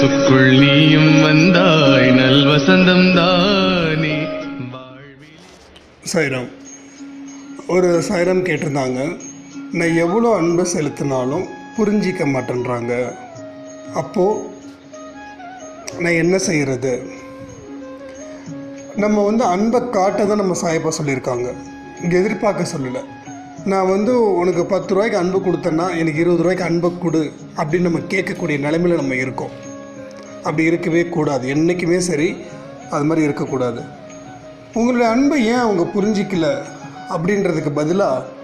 மனசுக்குள் நீயும் வந்தாய் நல் வசந்தம் தானே. சாய்ராம். ஒரு சாய்ராம் கேட்டிருந்தாங்க, நான் எவ்வளோ அன்பை செலுத்தினாலும் புரிஞ்சிக்க மாட்டேன்றாங்க, அப்போது நான் என்ன செய்கிறது? நம்ம அன்பை காட்ட தான் நம்ம சாயப்பா சொல்லியிருக்காங்க, இங்கே எதிர்பார்க்க சொல்லலை. நான் உனக்கு 10 ரூபாய்க்கு அன்பு கொடுத்தேன்னா எனக்கு 20 ரூபாய்க்கு அன்பை கொடு அப்படின்னு நம்ம கேட்கக்கூடிய நிலைமையில் நம்ம இருக்கோம். அப்படி இருக்கவே கூடாது, என்றைக்குமே சரி அது மாதிரி இருக்கக்கூடாது. உங்களுடைய அன்பை ஏன் அவங்க புரிஞ்சிக்கல அப்படின்றதுக்கு பதிலாக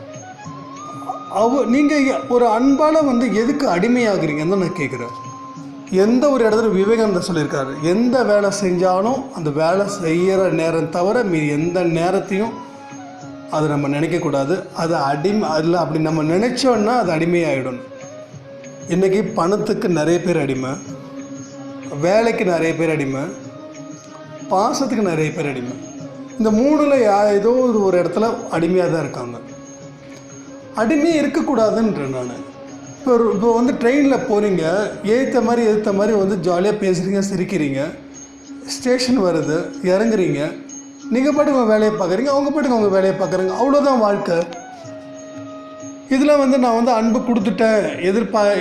நீங்கள் ஒரு அன்பால் எதுக்கு அடிமையாகிறீங்கன்னு தான் நான் கேட்குறேன். எந்த ஒரு இடத்துல விவேகானந்தர் சொல்லியிருக்காரு, எந்த வேலை செஞ்சாலும் அந்த வேலை செய்கிற நேரம் தவிர மீது எந்த நேரத்தையும் அதை நம்ம நினைக்கக்கூடாது. அது அதில் அப்படி நம்ம நினச்சோன்னா அது அடிமையாகிடணும். இன்றைக்கி பணத்துக்கு நிறைய பேர் அடிமை, வேலைக்கு நிறைய பேர் அடிமை, பாசத்துக்கு நிறைய பேர் அடிமை. இந்த மூணில் ஏதோ ஒரு இடத்துல அடிமையாக தான் இருக்காங்க. அடிமையாக இருக்கக்கூடாதுன்றேன் நான். இப்போ ட்ரெயினில் போகிறீங்க, எதிர்த்த மாதிரி ஜாலியாக பேசுகிறீங்க, சிரிக்கிறீங்க. ஸ்டேஷன் வருது, இறங்குறீங்க, நீங்கள் பாட்டுக்கு உங்கள் வேலையை பார்க்குறீங்க, அவங்க பாட்டுக்கு அவங்க வேலையை பார்க்குறீங்க, அவ்வளோதான் வாழ்க்கை. இதில் நான் அன்பு கொடுத்துட்டேன்,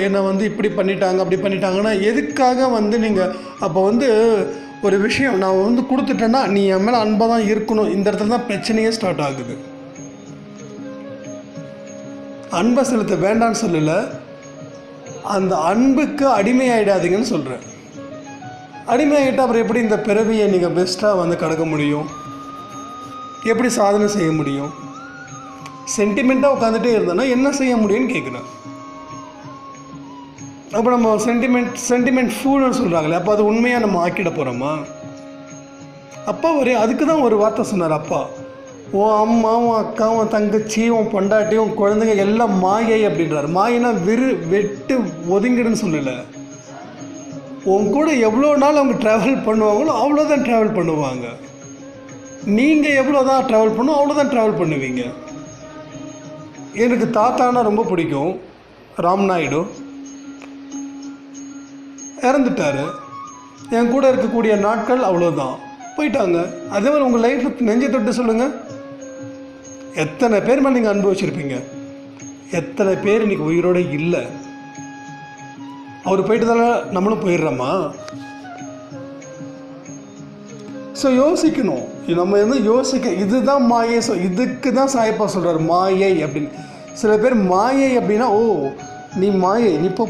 என்னை இப்படி பண்ணிட்டாங்க அப்படி பண்ணிட்டாங்கன்னா எதுக்காக நீங்கள் அப்போ ஒரு விஷயம் நான் கொடுத்துட்டேன்னா நீ என் மேலே அன்பாக தான் இருக்கணும். இந்த இடத்துல தான் பிரச்சனையே ஸ்டார்ட் ஆகுது. அன்பை செலுத்த வேண்டான்னு சொல்லலை, அந்த அன்புக்கு அடிமையாயிடாதீங்கன்னு சொல்கிறேன். அடிமையாகிட்டால் அப்புறம் எப்படி இந்த பிறவியை நீங்கள் பெஸ்ட்டாக கடக்க முடியும்? எப்படி சாதனை செய்ய முடியும்? சென்டிமெண்ட்டாக உட்காந்துட்டே இருந்தோன்னா என்ன செய்ய முடியும்னு கேட்குறேன். அப்போ நம்ம சென்டிமெண்ட் ஃபூல்னு சொல்கிறாங்களே, அப்போ அது உண்மையாக நம்ம ஆக்கிட போகிறோமா? அப்பா அதுக்கு தான் ஒரு வார்த்தை சொன்னார் அப்பா, உன் அம்மா, உன் அக்கா, உன் தங்கச்சி, உன் பொண்டாட்டி, உன் குழந்தைங்க எல்லாம் மாயை அப்படின்றார். மாயினா வெட்டு ஒதுங்கிடுன்னு சொல்லலை. உன் கூட எவ்வளோ நாள் அவங்க ட்ராவல் பண்ணுவாங்களோ அவ்வளோதான் ட்ராவல் பண்ணுவாங்க. நீங்கள் எவ்வளோ தான் ட்ராவல் பண்ணுவோம் அவ்வளோதான் ட்ராவல் பண்ணுவீங்க. எனக்கு தாத்தானா ரொம்ப பிடிக்கும். ராம் நாயுடு இறந்துட்டார். என் கூட இருக்கக்கூடிய நாட்கள் அவ்வளோதான், போயிட்டாங்க. அதே மாதிரி உங்கள் லைஃப்பில் நெஞ்சை தொட்டு சொல்லுங்கள், எத்தனை பேர் மேலே நீங்கள் அனுபவிச்சிருப்பீங்க? எத்தனை பேர் இன்றைக்கி உயிரோடு இல்லை? அவர் போயிட்டதால நம்மளும் போயிடுறோமா? ஸோ யோசிக்கணும். நம்ம யோசிக்க, இதுதான் மாயை. ஸோ இதுக்கு தான் சாயப்பா சொல்கிறார் மாயை அப்படின்னு. சில பேர் மாயை அப்படின்னா, ஓ நீ மாயை, நீ போ,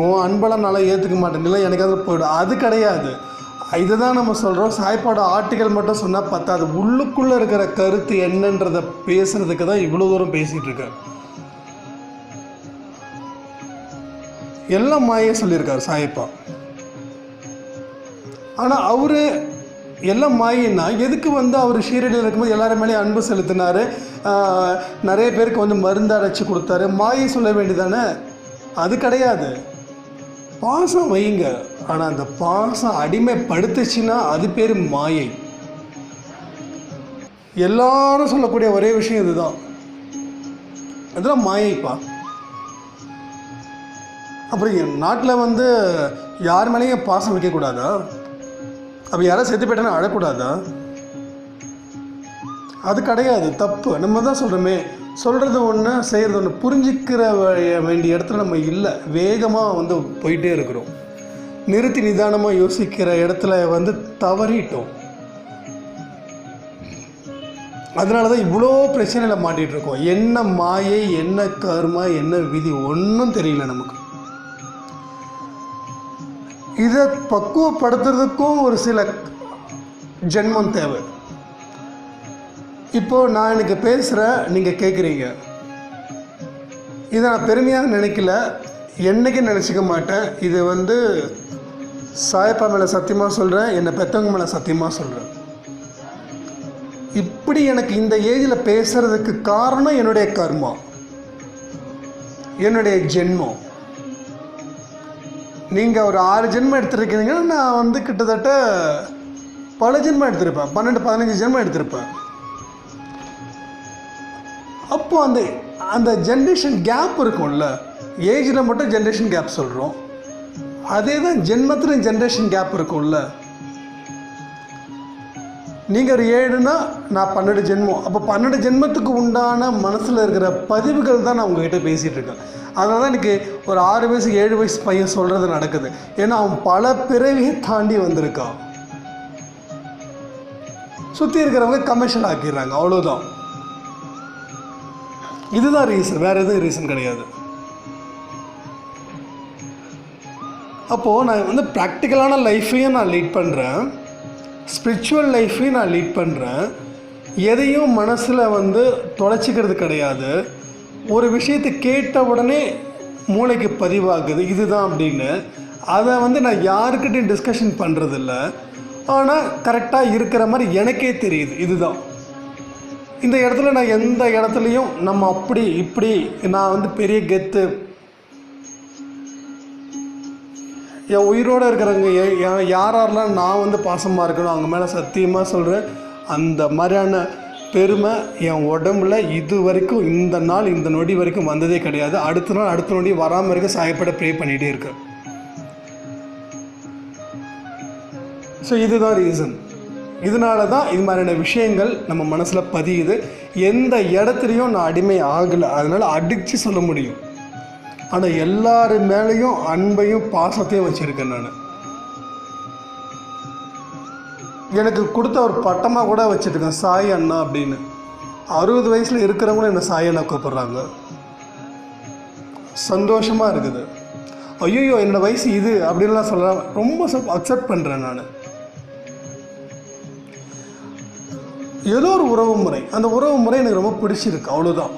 உன் அன்பெல்லாம் நல்லா ஏற்றுக்க மாட்டேன், இல்லை எனக்காவது போய்டும். அது கிடையாது. இதுதான் நம்ம சொல்கிறோம். சாய்ப்பாட ஆர்டிக்கல் மட்டும் சொன்னால் பத்தாது, உள்ளுக்குள்ளே இருக்கிற கருத்து என்னன்றதை பேசுகிறதுக்கு தான் இவ்வளோ தூரம் பேசிகிட்டு இருக்கார். எல்லாம் மாயே சொல்லியிருக்கார் சாயப்பா. ஆனால் அவர் எல்லாம் மாயின்னா எதுக்கு அவர் ஷீரடியில் இருக்கும்போது எல்லாரும் மேலேயும் அன்பு செலுத்தினார், நிறைய பேருக்கு மருந்து அரைச்சி கொடுத்தாரு. மாயை சொல்ல வேண்டியதானே? அது கிடையாது. பாசம் வைங்க, ஆனால் அந்த பாசம் அடிமைப்படுத்துச்சுன்னா அது பேர் மாயை. எல்லாரும் சொல்லக்கூடிய ஒரே விஷயம் இதுதான், அதெல்லாம் மாயைப்பா. அப்புறம் என் நாட்டில் யார் மேலேயும் பாசம் வைக்கக்கூடாதா? அப்போ யாராவது செத்து போயிட்டானா அழக்கூடாதா? அது கிடையாது, தப்பு. நம்ம தான் சொல்கிறோமே, சொல்கிறது ஒன்று செய்கிறது ஒன்று. புரிஞ்சிக்கிற வேண்டிய இடத்துல நம்ம இல்லை, வேகமாக போயிட்டே இருக்கிறோம். நிறுத்தி நிதானமாக யோசிக்கிற இடத்துல தவறிட்டோம். அதனால தான் இவ்வளோ பிரச்சனையில் மாட்டிகிட்ருக்கோம். என்ன மாயை, என்ன கர்மா, என்ன விதி, ஒன்றும் தெரியல நமக்கு. இதை பக்குவப்படுத்துறதுக்கும் ஒரு சில ஜென்மம் தேவை. இப்போது நான் எனக்கு பேசுகிறேன், நீங்கள் கேட்குறீங்க. இதை நான் பெருமையாக நினைக்கல, என்றைக்கும் நினச்சிக்க மாட்டேன். இது சாயப்பா மேலே சத்தியமாக சொல்கிறேன், என்னை பெற்றவங்க மேலே சத்தியமாக சொல்கிறேன். இப்படி எனக்கு இந்த ஏஜில் பேசுகிறதுக்கு காரணம் என்னுடைய கர்மா, என்னுடைய ஜென்மம். நீங்கள் ஒரு 6 ஜென்மம் எடுத்துருக்கீங்கன்னா நான் கிட்டத்தட்ட பல ஜென்மம் எடுத்திருப்பேன், 12-15 ஜென்மம் எடுத்திருப்பேன். அப்போது அந்த ஜென்ரேஷன் கேப் இருக்கும்ல, ஏஜில் மட்டும் ஜென்ரேஷன் கேப் சொல்கிறோம். அதே தான் ஜென்மத்தில் ஜென்ரேஷன் கேப் இருக்கும்ல. நீங்கள் ஒரு 7னா நான் 12 ஜென்மம். அப்போ 12 ஜென்மத்துக்கு உண்டான மனசில் இருக்கிற பதிவுகள் தான் நான் உங்ககிட்ட பேசிகிட்டு இருக்கேன். அதனால தான் இன்றைக்கி ஒரு 6 வயசு 7 வயசு பையன் சொல்கிறது நடக்குது. ஏன்னா அவன் பல பிறவியை தாண்டி வந்திருக்கான். சுற்றி இருக்கிறவங்க கமர்ஷியல் ஆக்கிடுறாங்க, அவ்வளோதான். இதுதான் ரீசன், வேறு எதுவும் ரீசன் கிடையாது. அப்போது நான் வந்து ப்ராக்டிக்கலான லைஃப்பையும் நான் லீட் பண்ணுறேன், ஸ்பிரிச்சுவல் லைஃப்பையும் நான் லீட் பண்ணுறேன். எதையும் மனசில் வந்து தொலைச்சிக்கிறது கிடையாது. ஒரு விஷயத்தை கேட்ட உடனே மூளைக்கு பதிவாகுது இதுதான் அப்படின்னு. அதை வந்து நான் யாருக்கிட்டையும் டிஸ்கஷன் பண்ணுறதில்ல. ஆனால் கரெக்டாக இருக்கிற மாதிரி எனக்கே தெரியுது இதுதான். இந்த இடத்துல நான் எந்த இடத்துலையும் நம்ம அப்படி இப்படி நான் வந்து பெரிய கெத்து, என் உயிரோடு இருக்கிறவங்க யாரெல்லாம் நான் வந்து பாசமாக இருக்கணும் அவங்க மேலே சத்தியமாக சொல்கிறேன், அந்த மாதிரியான பெருமை என் உடம்புல இது வரைக்கும் இந்த நாள் இந்த நொடி வரைக்கும் வந்ததே கிடையாது. அடுத்த நாள் அடுத்த நொடி வராமல் இருக்க சாயப்பட ப்ரே பண்ணிகிட்டே இருக்கேன். ஸோ இதுதான் ரீசன். இதனால தான் இது மாதிரியான விஷயங்கள் நம்ம மனசில் பதியுது. எந்த இடத்துலையும் நான் அடிமை ஆகலை, அதனால் அடித்து சொல்ல முடியும். ஆனால் எல்லாரு மேலேயும் அன்பையும் பாசத்தையும் வச்சுருக்கேன் நான். எனக்கு கொடுத்த ஒரு பட்டமாக கூட வச்சுருக்கேன், சாய் அண்ணா அப்படின்னு. 60 வயசில் இருக்கிறவங்களும் என்னை சாய் அண்ணா கூப்பிட்றாங்க. சந்தோஷமாக இருக்குது. ஐயோ என்னோடய வயசு இது அப்படின்லாம் சொல்லலாம், ரொம்ப அக்செப்ட் பண்ணுறேன் நான். ஏதோ ஒரு உறவு முறை, அந்த உறவு முறை எனக்கு ரொம்ப பிடிச்சிருக்கு, அவ்வளோதான்.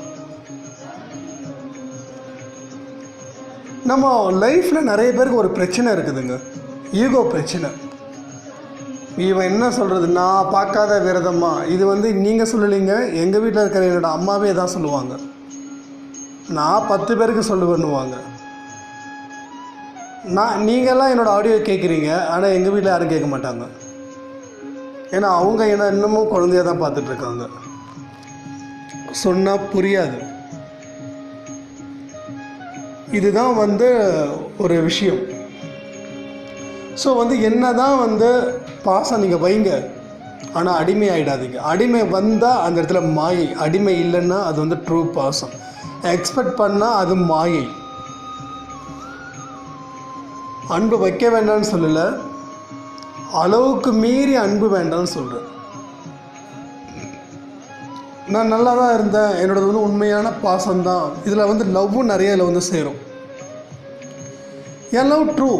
நம்ம லைஃப்பில் நிறைய பேருக்கு ஒரு பிரச்சனை இருக்குதுங்க, ஈகோ பிரச்சனை. இவன் என்ன சொல்கிறது, நான் பார்க்காத விரதமா, இது வந்து நீங்கள் சொல்லலைங்க, எங்கள் வீட்டில் இருக்கிற என்னோடய அம்மாவே தான் சொல்லுவாங்க. நான் 10 பேருக்கு சொல்லுவேன்னுவாங்க. நீங்கள்லாம் என்னோடய ஆடியோ கேட்குறீங்க, ஆனால் எங்கள் வீட்டில் யாரும் கேட்க மாட்டாங்க. ஏன்னா அவங்க என்ன இன்னமும் குழந்தையாக தான் பார்த்துட்ருக்காங்க. சொன்னால் புரியாது. இதுதான் வந்து ஒரு விஷயம். ஸோ வந்து என்ன தான் வந்து பாசம் நீங்கள் வைங்க, ஆனால் அடிமை ஆகிடாதீங்க. அடிமை வந்தால் அந்த இடத்துல மாயை, அடிமை இல்லைன்னா அது வந்து ட்ரூ பாசம். எக்ஸ்பெக்ட் பண்ணால் அது மாயை. அன்பு வைக்க வேண்டாம்னு சொல்லலை, அளவுக்கு மீறி அன்பு வேண்டாம்னு சொல்கிறேன். நான் நல்லா தான் இருந்தேன், என்னோடது வந்து உண்மையான பாசம்தான். இதில் வந்து லவ்வும் நிறைய இதில் வந்து சேரும். என் லவ் ட்ரூ,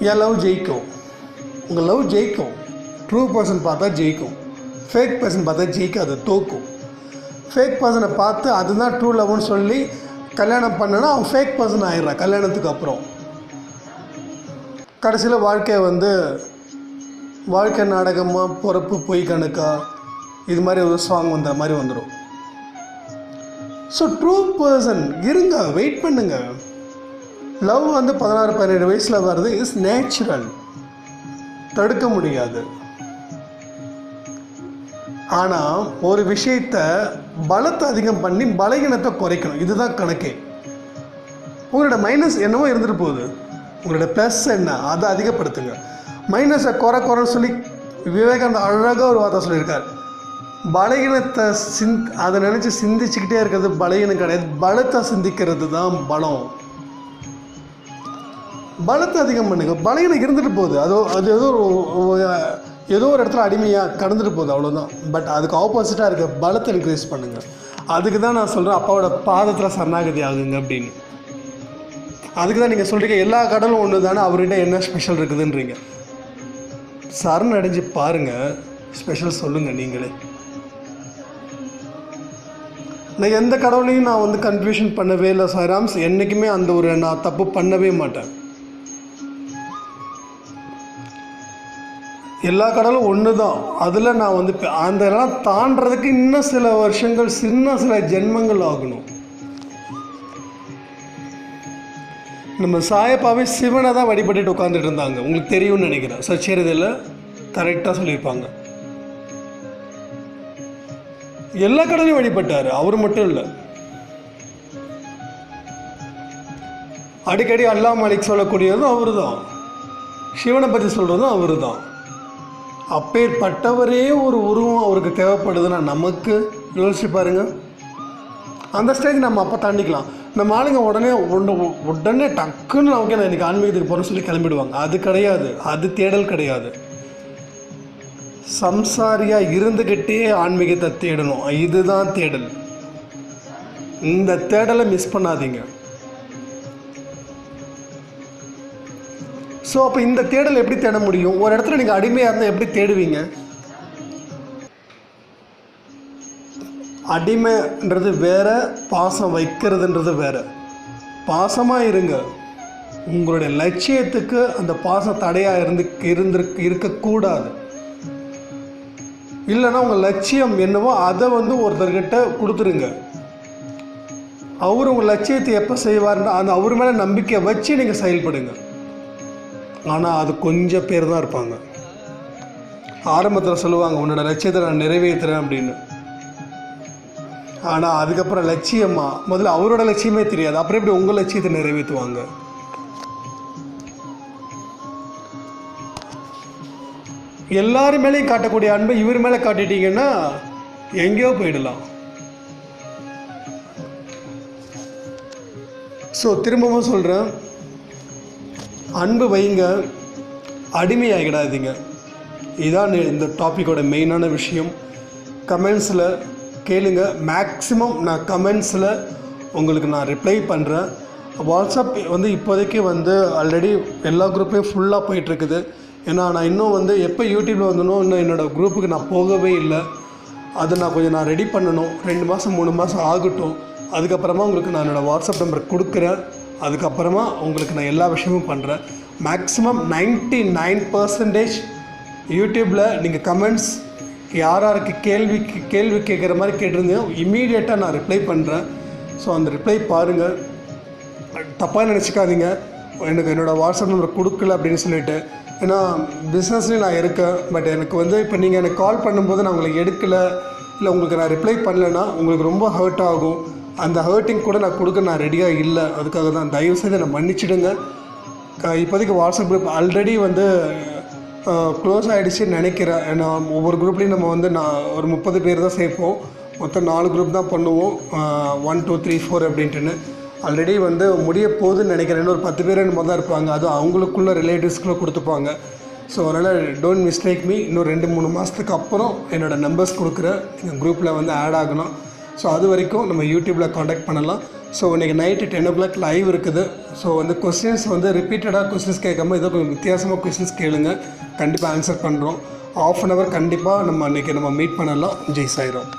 என் லவ் ஜெயிக்கும், உங்கள் லவ் ஜெயிக்கும். ட்ரூ பர்சன் பார்த்தா ஜெயிக்கும், ஃபேக் பர்சன் பார்த்தா ஜெயிக்காது, தோக்கும். ஃபேக் பர்சனை பார்த்து அதுதான் ட்ரூ லவ்னு சொல்லி கல்யாணம் பண்ணனா அவன் ஃபேக் பர்சன் ஆயிடுறான். கல்யாணத்துக்கு அப்புறம் கடைசியில் வாழ்க்கை நாடகமாக பிறப்பு பொய் கணக்கா இது மாதிரி ஒரு சாங் வந்த மாதிரி வந்துடும். ஸோ ட்ரூ பர்சன் இருங்க, வெயிட் பண்ணுங்க. லவ் வந்து 16-17 வயசில் வர்றது இஸ் நேச்சுரல், தடுக்க முடியாது. ஆனால் ஒரு விஷயத்தை பலத்தை அதிகம் பண்ணி பலகீனத்தை குறைக்கணும், இதுதான் கணக்கே. உங்களோட மைனஸ் என்னவோ இருந்துட்டு போகுது, உங்களோட ப்ளஸ் என்ன அதை அதிகப்படுத்துங்க. மைனஸை குறைன்னு சொல்லி விவேகானந்த அழகாக ஒரு வார்த்தை சொல்லியிருக்கார். பலகீனத்தை அதை நினச்சி சிந்திச்சுக்கிட்டே இருக்கிறது பலகீனம் கிடையாது, பலத்தை சிந்திக்கிறது தான் பலம். பலத்தை அதிகம் பண்ணுங்க. பலகீனம் இருந்துட்டு போகுது, அது ஏதோ ஒரு இடத்துல அடிமையாக கடந்துட்டு போகுது, அவ்வளோதான். பட் அதுக்கு ஆப்போசிட்டாக இருக்க பலத்தை இன்க்ரீஸ் பண்ணுங்கள். அதுக்கு தான் நான் சொல்கிறேன், அப்பாவோட பாதத்தில் சரணாகதி ஆகுங்க அப்படின்னு. அதுக்கு தான் நீங்கள் சொல்கிறீங்க எல்லா கடலும் ஒன்று தானே, அவர்கிட்ட என்ன ஸ்பெஷல் இருக்குதுன்றீங்க. சரண் அடைஞ்சு பாருங்கள், ஸ்பெஷல் சொல்லுங்கள் நீங்களே. நான் எந்த கடவுளையும் நான் வந்து கன்ஃபியூஷன் பண்ணவே இல்லை சாய்ராம்ஸ். என்றைக்குமே அந்த ஒரு நான் தப்பு பண்ணவே மாட்டேன். எல்லா கடலும் ஒன்று தான். அதில் நான் வந்து அந்த இதெல்லாம் தாண்டறதுக்கு இன்னும் சில வருஷங்கள், சில ஜென்மங்கள் ஆகணும். நம்ம சாயப்பாவே சிவனை தான் வழிபட்டுட்டு உட்காந்துட்டு இருந்தாங்க, உங்களுக்கு தெரியும்னு நினைக்கிறேன். சச்சரிதையில் கரெக்டாக சொல்லியிருப்பாங்க. எல்லா கடவுளையும் வழிபட்டார், அவர் மட்டும் இல்லை. அடிக்கடி அல்லாஹ் மாலிக் சொல்லக்கூடியதும் அவர் தான், சிவனை பற்றி சொல்கிறதும் அவர் தான். அப்பேற்பட்டவரே ஒரு உருவம் அவருக்கு தேவைப்படுதுன்னா நமக்கு யோசிச்சு பாருங்கள். அந்த ஸ்டேஜ் நம்ம அப்போ தாண்டிக்கலாம். நம்ம ஆளுங்க உடனே டக்குன்னு நமக்கு நான் இன்றைக்கி ஆன்மீகத்துக்கு போகிறேன்னு சொல்லி கிளம்பிடுவாங்க. அது கிடையாது, அது தேடல் கிடையாது. சம்சாரியாக இருந்துக்கிட்டே ஆன்மீகத்தை தேடணும், இதுதான் தேடல். இந்த தேடலை மிஸ் பண்ணாதீங்க. ஸோ அப்போ இந்த தேடல் எப்படி தேட முடியும்? ஒரு இடத்துல நீங்கள் அடிமையாக இருந்தால் எப்படி தேடுவீங்க? அடிமைன்றது வேற, பாசம் வைக்கிறதுன்றது வேற. பாசமாக இருங்க, உங்களுடைய லட்சியத்துக்கு அந்த பாசம் தடையாக இருக்கக்கூடாது. இல்லைன்னா உங்கள் லட்சியம் என்னவோ அதை ஒருத்தர்கிட்ட கொடுத்துருங்க. அவர் உங்கள் லட்சியத்தை எப்போ செய்வார்ன்ற அந்த அவர் மேலே நம்பிக்கை வச்சு நீங்கள் செயல்படுங்க. ஆனால் அது கொஞ்சம் பேர் தான் இருப்பாங்க. ஆரம்பத்தில் சொல்லுவாங்க உன்னோட லட்சியத்தை நான் நிறைவேற்றுறேன் அப்படின்னு. ஆனால் அதுக்கப்புறம் லட்சியமா, முதல்ல அவரோட லட்சியமே தெரியாது, அப்புறம் எப்படி உங்கள் லட்சியத்தை நிறைவேற்றுவாங்க? எல்லாரும் மேலேயும் காட்டக்கூடிய அன்பை இவர் மேலே காட்டிட்டீங்கன்னா எங்கேயோ போயிடலாம். ஸோ திரும்பவும் சொல்கிறேன், அன்பு வைங்க, அடிமையாகிடாதீங்க. இதுதான் இந்த டாப்பிக்கோட மெயினான விஷயம். கமெண்ட்ஸில் கேளுங்க, மேக்ஸிமம் நான் கமெண்ட்ஸில் உங்களுக்கு நான் ரிப்ளை பண்ணுறேன். வாட்ஸ்அப் இப்போதைக்கு ஆல்ரெடி எல்லா குரூப்லேயும் ஃபுல்லாக போயிட்டுருக்குது. ஏன்னா நான் இன்னும் எப்போ யூடியூப்பில் இன்னும் என்னோடய குரூப்புக்கு நான் போகவே இல்லை. அதை நான் கொஞ்சம் ரெடி பண்ணணும். 2 மாதம் 3 மாதம் ஆகட்டும். அதுக்கப்புறமா உங்களுக்கு நான் என்னோடய வாட்ஸ்அப் நம்பர் கொடுக்குறேன். அதுக்கப்புறமா உங்களுக்கு நான் எல்லா விஷயமும் பண்ணுறேன். மேக்ஸிமம் 99% யூடியூப்பில் நீங்கள் கமெண்ட்ஸ் யாருக்கு கேள்வி கேட்குற மாதிரி கேட்டிருந்தீங்க, இம்மீடியட்டாக நான் ரிப்ளை பண்ணுறேன். ஸோ அந்த ரிப்ளை பாருங்கள், தப்பாக நினச்சிக்காதீங்க. எனக்கு என்னோடய வாட்ஸ்அப் நம்பர் கொடுக்கல அப்படின்னு சொல்லிட்டு. ஏன்னா பிஸ்னஸ்லேயும் நான் இருக்கேன். பட் எனக்கு இப்போ நீங்கள் எனக்கு கால் பண்ணும்போது நான் உங்களுக்கு எடுக்கலை, இல்லை உங்களுக்கு நான் ரிப்ளை பண்ணலைன்னா உங்களுக்கு ரொம்ப ஹர்ட் ஆகும். அந்த ஹர்ட்டிங் கூட நான் கொடுக்க நான் ரெடியாக இல்லை. அதுக்காக தான் தயவுசெய்து என்னை மன்னிச்சிடுங்க. இப்போதைக்கு வாட்ஸ்அப் குரூப் ஆல்ரெடி க்ளோஸ் ஆகிடுச்சின்னு நினைக்கிறேன். ஏன்னா ஒவ்வொரு குரூப்லேயும் நம்ம நான் ஒரு 30 பேர் தான் சேர்ப்போம். மொத்தம் 4 குரூப் தான் பண்ணுவோம், 1 2 3 4 அப்படின்ட்டுன்னு. ஆல்ரெடி முடிய போகுதுன்னு நினைக்கிறேன். இன்னும் ஒரு 10 பேர் என்னமோ தான் இருப்பாங்க. அதுவும் அவங்களுக்குள்ள ரிலேட்டிவ்ஸ்குள்ளே கொடுத்துப்பாங்க. ஸோ அதனால் டோன்ட் மிஸ்டேக் மீ. இன்னும் 2-3 மாதத்துக்கு அப்புறம் என்னோடய நம்பர்ஸ் கொடுக்குறேன், நீங்கள் குரூப்பில் ஆட் ஆகணும். ஸோ அது வரைக்கும் நம்ம யூடியூப்பில் காண்டாக்ட் பண்ணலாம். ஸோ இன்றைக்கி நைட்டு 10 o'clock லைவ் இருக்குது. ஸோ கொஸ்டின்ஸ் ரிப்பீட்டடாக கொஸ்டின்ஸ் கேட்காம ஏதோ கொஞ்சம் வித்தியாசமாக கொஸ்டின்ஸ் கேளுங்க, கண்டிப்பாக ஆன்சர் பண்ணுறோம். 1/2 an hour கண்டிப்பாக நம்ம அன்றைக்கி மீட் பண்ணலாம். ஜெய் சாய்ராம்.